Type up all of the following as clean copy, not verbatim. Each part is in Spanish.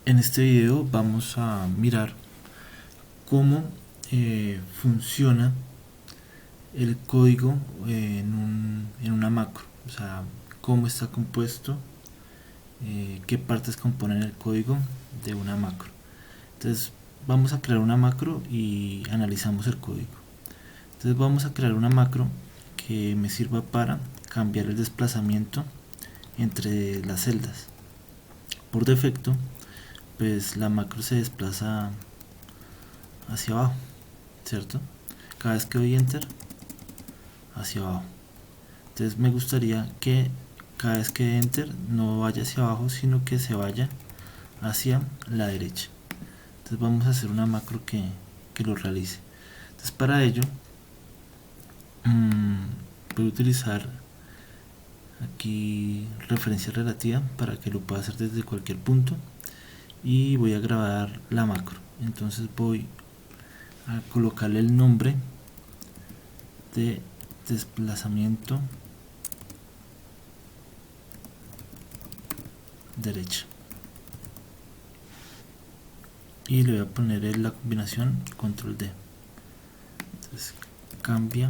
En este video vamos a mirar cómo funciona el código en una macro, o sea, cómo está compuesto, qué partes componen el código de una macro. Entonces vamos a crear una macro y analizamos el código. Entonces vamos a crear una macro que me sirva para cambiar el desplazamiento entre las celdas. Por defecto, pues la macro se desplaza hacia abajo, ¿cierto? Cada vez que doy enter, hacia abajo. Entonces me gustaría que cada vez que dé enter no vaya hacia abajo, sino que se vaya hacia la derecha. Entonces vamos a hacer una macro que lo realice. Entonces para ello voy a utilizar aquí referencia relativa para que lo pueda hacer desde cualquier punto, y voy a grabar la macro. Entonces voy a colocarle el nombre de desplazamiento derecha y le voy a poner la combinación control D. Entonces cambia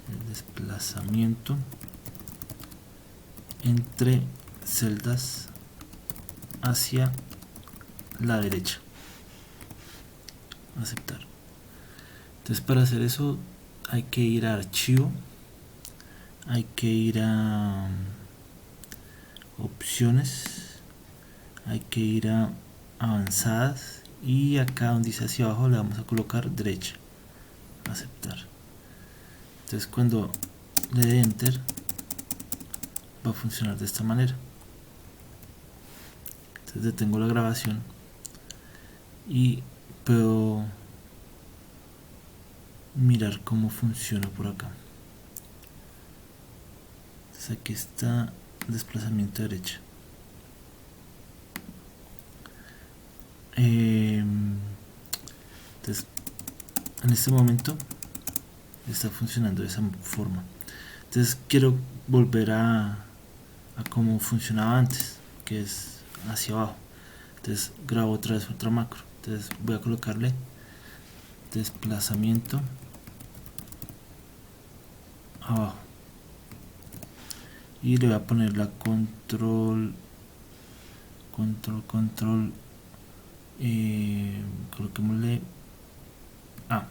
el desplazamiento entre celdas hacia la derecha. Aceptar. Entonces para hacer eso hay que ir a archivo, hay que ir a opciones, hay que ir a avanzadas, y acá donde dice hacia abajo le vamos a colocar derecha. Aceptar. Entonces cuando le dé enter va a funcionar de esta manera. Entonces detengo la grabación y puedo mirar cómo funciona por acá. Entonces aquí está desplazamiento derecha. Entonces en este momento está funcionando de esa forma. Entonces quiero volver a cómo funcionaba antes, que es hacia abajo. Entonces grabo otra vez otra macro. Entonces voy a colocarle desplazamiento abajo y le voy a poner la control coloquémosle A.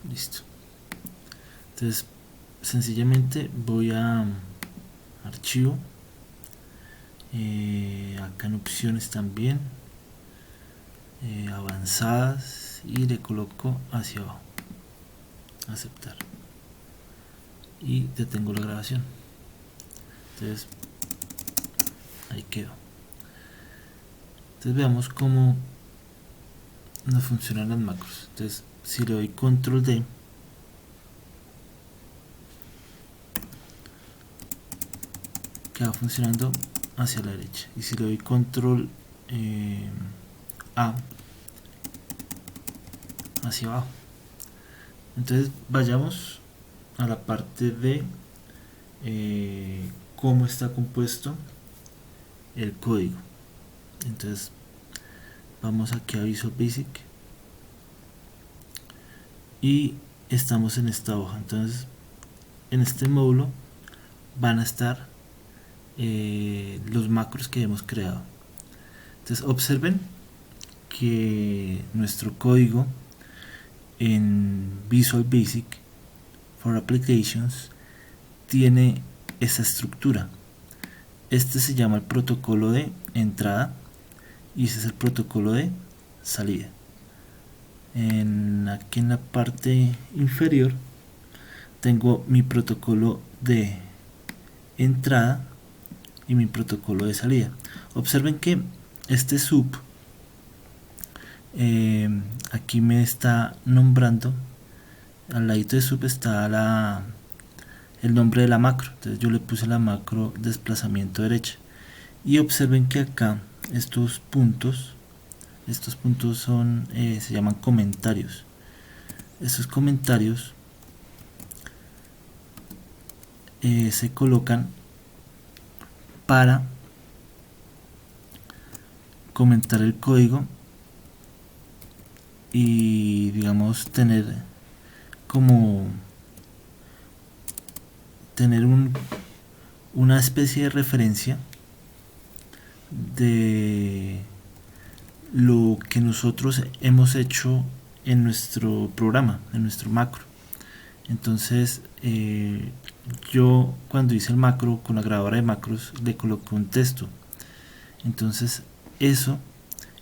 Listo. Entonces sencillamente voy a archivo, acá en opciones también, avanzadas, y le coloco hacia abajo. Aceptar. Y detengo la grabación. Entonces ahí quedó. Entonces veamos cómo nos funcionan las macros. Entonces si le doy control D, queda funcionando hacia la derecha, y si le doy control A, hacia abajo. Entonces vayamos a la parte de cómo está compuesto el código. Entonces vamos aquí a Visual Basic y estamos en esta hoja. Entonces en este módulo van a estar los macros que hemos creado. Entonces observen que nuestro código en Visual Basic for Applications tiene esa estructura. Este se llama el protocolo de entrada y ese es el protocolo de salida. Aquí en la parte inferior tengo mi protocolo de entrada y mi protocolo de salida. Observen que este sub aquí me está nombrando, al ladito de sub está el nombre de la macro. Entonces yo le puse la macro desplazamiento derecha, y observen que acá estos puntos son se llaman comentarios. Estos comentarios se colocan para comentar el código y digamos tener una especie de referencia de lo que nosotros hemos hecho en nuestro programa, en nuestro macro. Entonces yo cuando hice el macro con la grabadora de macros le coloqué un texto. Entonces eso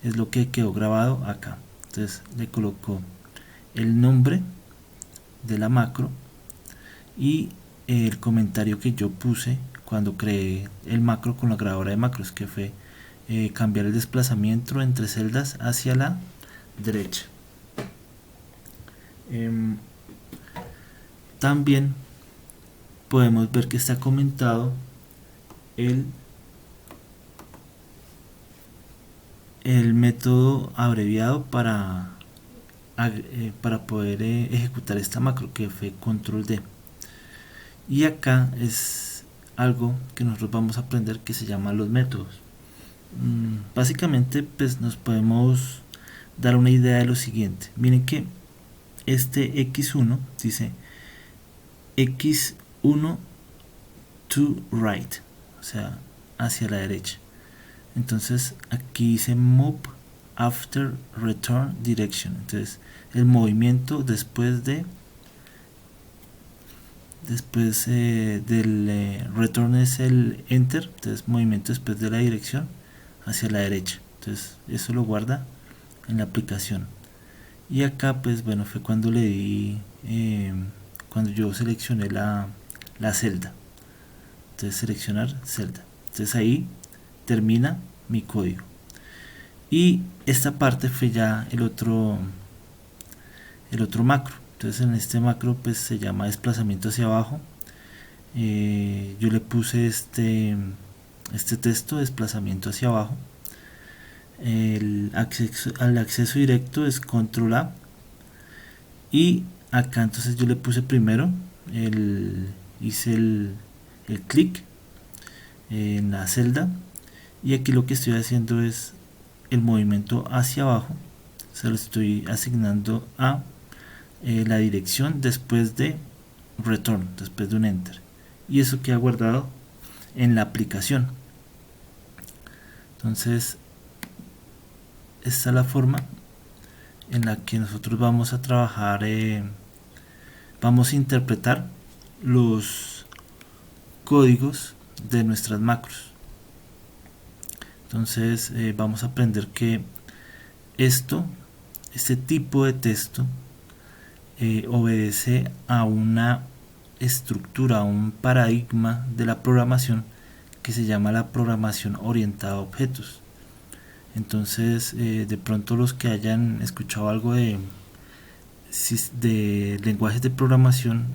es lo que quedó grabado acá. Entonces le colocó el nombre de la macro y el comentario que yo puse cuando creé el macro con la grabadora de macros, que fue cambiar el desplazamiento entre celdas hacia la derecha. También podemos ver que está comentado el método abreviado para poder ejecutar esta macro, que fue control D. Y acá es algo que nosotros vamos a aprender que se llama los métodos. Básicamente pues nos podemos dar una idea de lo siguiente. Miren que este x1 dice x1 to right, o sea, hacia la derecha. Entonces aquí dice move after return direction. Entonces el movimiento después del return es el enter. Entonces movimiento después de la dirección hacia la derecha. Entonces eso lo guarda en la aplicación. Y acá pues bueno, fue cuando le di cuando yo seleccioné la celda. Entonces seleccionar celda. Entonces ahí termina mi código. Y esta parte fue ya el otro macro. Entonces en este macro pues se llama desplazamiento hacia abajo. Yo le puse este texto, desplazamiento hacia abajo. El acceso directo es control A. Y acá entonces yo le puse primero hice el clic en la celda, y aquí lo que estoy haciendo es el movimiento hacia abajo, se lo estoy asignando a la dirección después de return, después de un enter, y eso queda guardado en la aplicación. Entonces esta es la forma en la que nosotros vamos a trabajar, vamos a interpretar los códigos de nuestras macros. Entonces vamos a aprender que este tipo de texto obedece a una estructura, a un paradigma de la programación que se llama la programación orientada a objetos. Entonces de pronto los que hayan escuchado algo de lenguajes de programación,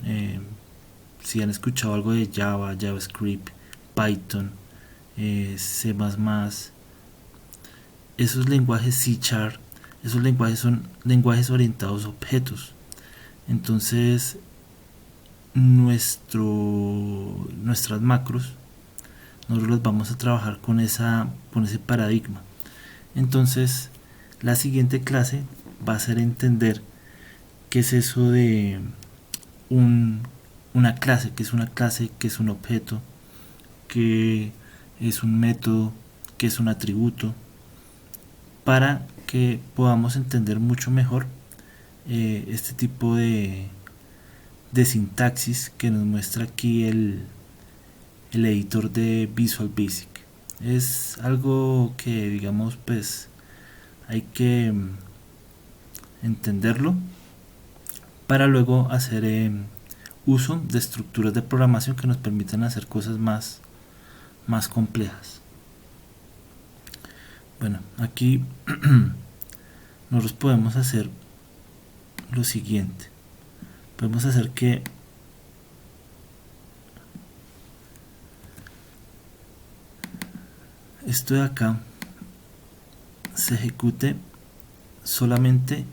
si han escuchado algo de Java, JavaScript, Python, C++, esos lenguajes C#, esos lenguajes son lenguajes orientados a objetos. Entonces nuestras macros nosotros las vamos a trabajar con ese paradigma. Entonces la siguiente clase va a ser entender qué es eso de una clase, qué es una clase, qué es un objeto, qué es un método, qué es un atributo, para que podamos entender mucho mejor este tipo de sintaxis que nos muestra aquí el editor de Visual Basic. Es algo que digamos pues hay que entenderlo para luego hacer uso de estructuras de programación que nos permitan hacer cosas más complejas. Bueno, aquí nosotros podemos hacer lo siguiente. Podemos hacer que esto de acá se ejecute solamente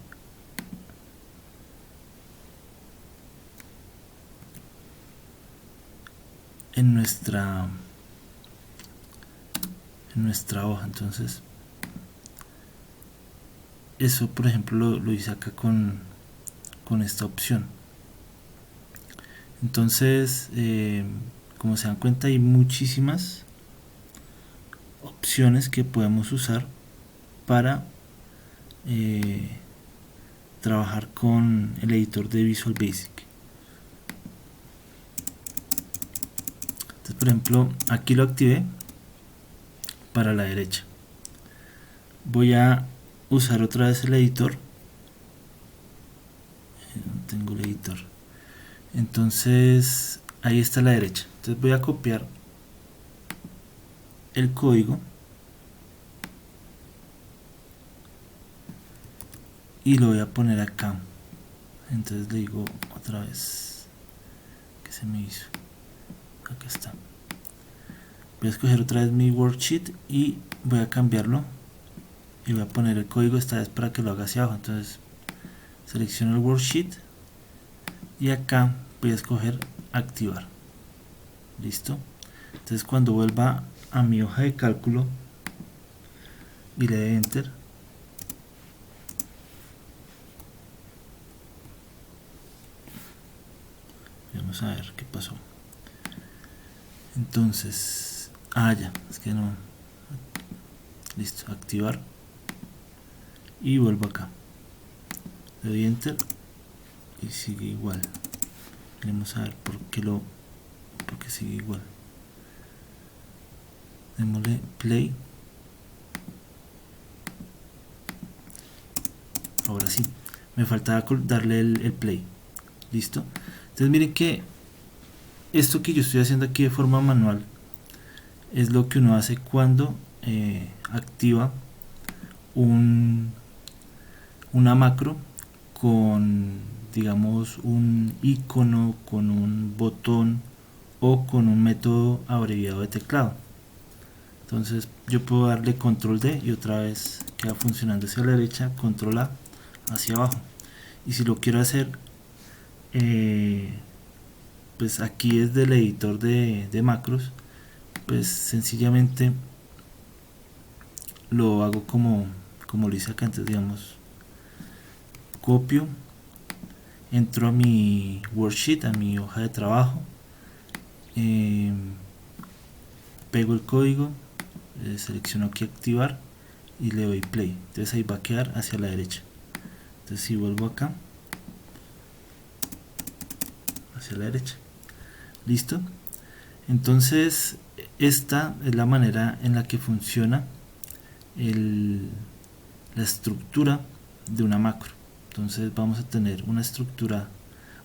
en nuestra hoja. Entonces eso por ejemplo lo hice acá con esta opción. Entonces como se dan cuenta, hay muchísimas opciones que podemos usar para trabajar con el editor de Visual Basic. Entonces, por ejemplo, aquí lo activé para la derecha. Voy a usar otra vez el editor. No tengo el editor. Entonces ahí está a la derecha. Entonces voy a copiar el código y lo voy a poner acá. Entonces le digo otra vez que se me hizo. Acá está. Voy a escoger otra vez mi worksheet y voy a cambiarlo y voy a poner el código esta vez para que lo haga hacia abajo. Entonces selecciono el worksheet y acá voy a escoger activar. Listo. Entonces cuando vuelva a mi hoja de cálculo y le dé enter, vamos a ver qué pasó. Entonces ya, es que no. Listo, activar y vuelvo acá, le doy enter y sigue igual. Vamos a ver por qué sigue igual. Démosle play. Ahora sí, me faltaba darle el play. Listo. Entonces miren que esto que yo estoy haciendo aquí de forma manual es lo que uno hace cuando activa una macro con, digamos, un icono, con un botón o con un método abreviado de teclado. Entonces yo puedo darle control D y otra vez queda funcionando hacia la derecha, control A hacia abajo. Y si lo quiero hacer pues aquí desde el editor de macros, pues sencillamente lo hago como lo hice acá. Entonces digamos, copio, entro a mi worksheet, a mi hoja de trabajo, pego el código, selecciono aquí activar y le doy play. Entonces ahí va a quedar hacia la derecha. Entonces si vuelvo acá, hacia la derecha. Listo. Entonces esta es la manera en la que funciona la estructura de una macro. Entonces vamos a tener una estructura,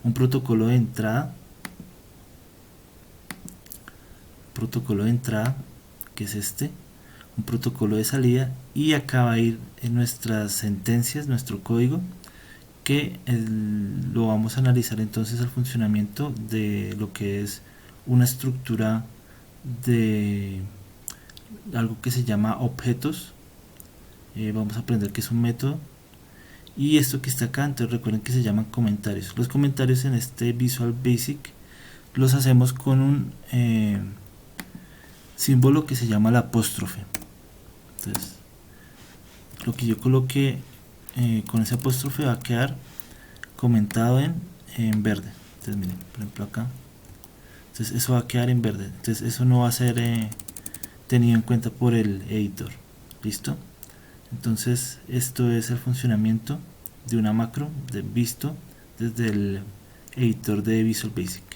un protocolo de entrada, que es este, un protocolo de salida, y acá va a ir en nuestras sentencias, nuestro código, que lo vamos a analizar entonces el funcionamiento de lo que es una estructura de algo que se llama objetos. Vamos a aprender que es un método, y esto que está acá, entonces recuerden que se llaman comentarios. Los comentarios en este Visual Basic los hacemos con un símbolo que se llama la apóstrofe. Entonces lo que yo coloque con ese apóstrofe va a quedar comentado en verde. Entonces miren, por ejemplo acá, entonces eso va a quedar en verde. Entonces eso no va a ser tenido en cuenta por el editor. Listo. Entonces esto es el funcionamiento de una macro visto desde el editor de Visual Basic.